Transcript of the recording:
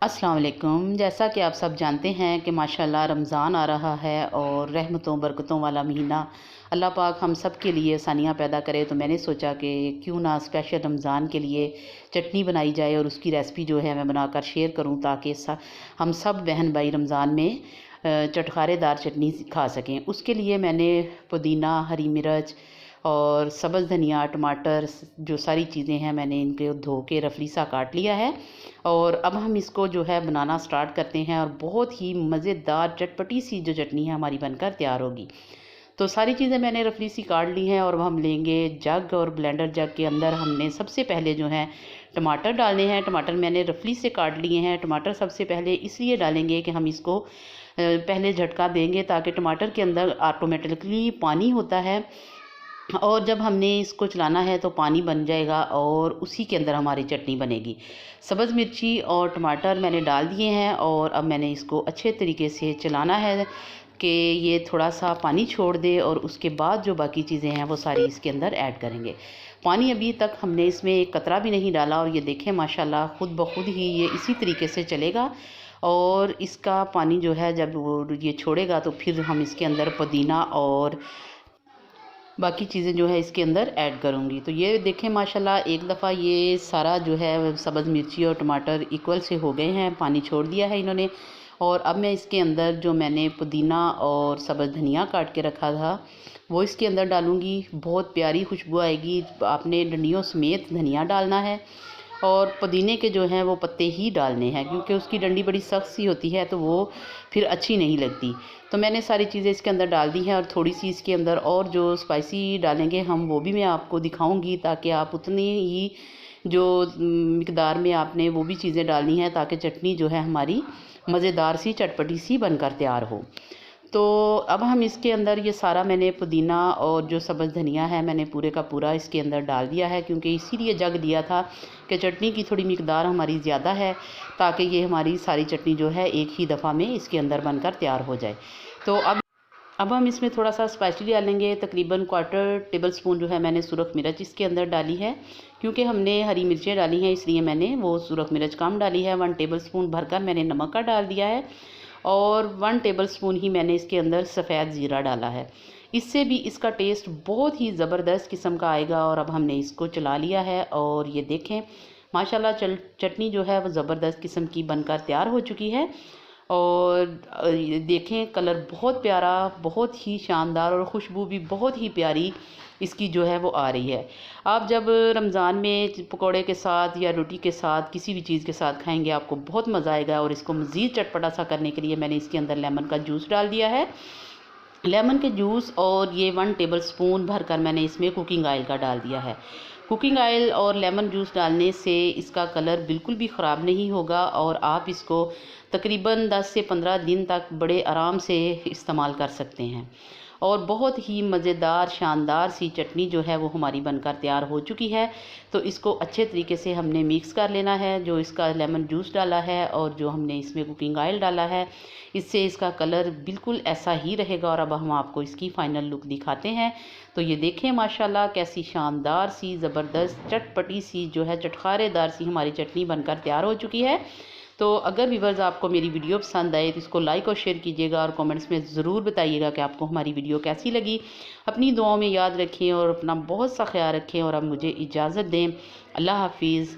अस्सलाम वालेकुम। जैसा कि आप सब जानते हैं कि माशाल्लाह रमज़ान आ रहा है और रहमतों बरकतों वाला महीना। अल्लाह पाक हम सब के लिए आसानियाँ पैदा करे, तो मैंने सोचा कि क्यों ना स्पेशल रमज़ान के लिए चटनी बनाई जाए और उसकी रेसिपी जो है मैं बनाकर शेयर करूं, ताकि हम सब बहन भाई रमज़ान में चटखारेदार चटनी खा सकें। उसके लिए मैंने पुदीना, हरी मिर्च और सब्ज़ धनिया, टमाटर, जो सारी चीज़ें हैं मैंने इनके धो के रफली सा काट लिया है। और अब हम इसको जो है बनाना स्टार्ट करते हैं और बहुत ही मज़ेदार चटपटी सी जो चटनी है हमारी बनकर तैयार होगी। तो सारी चीज़ें मैंने रफली सी काट ली हैं और अब हम लेंगे जग, और ब्लेंडर जग के अंदर हमने सबसे पहले जो है टमाटर डालने हैं। टमाटर मैंने रफली से काट लिए हैं। टमाटर सबसे पहले इसलिए डालेंगे कि हम इसको पहले झटका देंगे, ताकि टमाटर के अंदर ऑटोमेटिकली पानी होता है और जब हमने इसको चलाना है तो पानी बन जाएगा और उसी के अंदर हमारी चटनी बनेगी। सब्ज़ मिर्ची और टमाटर मैंने डाल दिए हैं और अब मैंने इसको अच्छे तरीके से चलाना है कि ये थोड़ा सा पानी छोड़ दे, और उसके बाद जो बाकी चीज़ें हैं वो सारी इसके अंदर ऐड करेंगे। पानी अभी तक हमने इसमें एक कतरा भी नहीं डाला, और ये देखें माशाल्लाह खुद ब खुद ही ये इसी तरीके से चलेगा। और इसका पानी जो है जब वो ये छोड़ेगा तो फिर हम इसके अंदर पुदीना और बाकी चीज़ें जो है इसके अंदर ऐड करूँगी। तो ये देखें माशाल्लाह एक दफ़ा ये सारा जो है सब्ज़ मिर्ची और टमाटर इक्वल से हो गए हैं, पानी छोड़ दिया है इन्होंने। और अब मैं इसके अंदर जो मैंने पुदीना और सब्ज़ धनिया काट के रखा था वो इसके अंदर डालूँगी। बहुत प्यारी खुशबू आएगी। आपने डंडियों समेत धनिया डालना है और पुदीने के जो हैं वो पत्ते ही डालने हैं, क्योंकि उसकी डंडी बड़ी सख्त सी होती है तो वो फिर अच्छी नहीं लगती। तो मैंने सारी चीज़ें इसके अंदर डाल दी हैं और थोड़ी सी इसके अंदर और जो स्पाइसी डालेंगे हम वो भी मैं आपको दिखाऊंगी, ताकि आप उतनी ही जो मिकदार में आपने वो भी चीज़ें डालनी हैं, ताकि चटनी जो है हमारी मज़ेदार सी चटपटी सी बनकर तैयार हो। तो अब हम इसके अंदर ये सारा मैंने पुदीना और जो सब्ज़ धनिया है मैंने पूरे का पूरा इसके अंदर डाल दिया है, क्योंकि इसीलिए जग दिया था कि चटनी की थोड़ी मिकदार हमारी ज़्यादा है, ताकि ये हमारी सारी चटनी जो है एक ही दफ़ा में इसके अंदर बनकर तैयार हो जाए। तो अब हम इसमें थोड़ा सा स्पाइसी डालेंगे। तकरीबन क्वार्टर टेबल स्पून जो है मैंने सुरख मिर्च इसके अंदर डाली है, क्योंकि हमने हरी मिर्चें डाली हैं इसलिए मैंने वो सुरख मिर्च कम डाली है। 1 टेबल स्पून भरकर मैंने नमक का डाल दिया है और 1 टेबल स्पून ही मैंने इसके अंदर सफ़ेद ज़ीरा डाला है। इससे भी इसका टेस्ट बहुत ही ज़बरदस्त किस्म का आएगा। और अब हमने इसको चला लिया है और ये देखें माशाल्लाह चटनी जो है वो ज़बरदस्त किस्म की बनकर तैयार हो चुकी है। और ये देखें कलर बहुत प्यारा, बहुत ही शानदार, और खुशबू भी बहुत ही प्यारी इसकी जो है वो आ रही है। आप जब रमज़ान में पकोड़े के साथ या रोटी के साथ किसी भी चीज़ के साथ खाएंगे आपको बहुत मज़ा आएगा। और इसको मज़ीद चटपटा सा करने के लिए मैंने इसके अंदर लेमन का जूस डाल दिया है। लेमन के जूस और ये 1 टेबल स्पून भरकर मैंने इसमें कुकिंग ऑयल का डाल दिया है। कुकिंग ऑयल और लेमन जूस डालने से इसका कलर बिल्कुल भी ख़राब नहीं होगा और आप इसको तकरीबन 10 से 15 दिन तक बड़े आराम से इस्तेमाल कर सकते हैं। और बहुत ही मज़ेदार शानदार सी चटनी जो है वो हमारी बनकर तैयार हो चुकी है। तो इसको अच्छे तरीके से हमने मिक्स कर लेना है। जो इसका लेमन जूस डाला है और जो हमने इसमें कुकिंग ऑयल डाला है, इससे इसका कलर बिल्कुल ऐसा ही रहेगा। और अब हम आपको इसकी फ़ाइनल लुक दिखाते हैं। तो ये देखें माशाल्लाह कैसी शानदार सी ज़बरदस्त चटपटी सी जो है चटखारेदार सी हमारी चटनी बनकर तैयार हो चुकी है। तो अगर व्यूअर्स आपको मेरी वीडियो पसंद आए तो इसको लाइक और शेयर कीजिएगा और कमेंट्स में ज़रूर बताइएगा कि आपको हमारी वीडियो कैसी लगी। अपनी दुआओं में याद रखें और अपना बहुत सा ख्याल रखें। और अब मुझे इजाज़त दें। अल्लाह हाफिज़।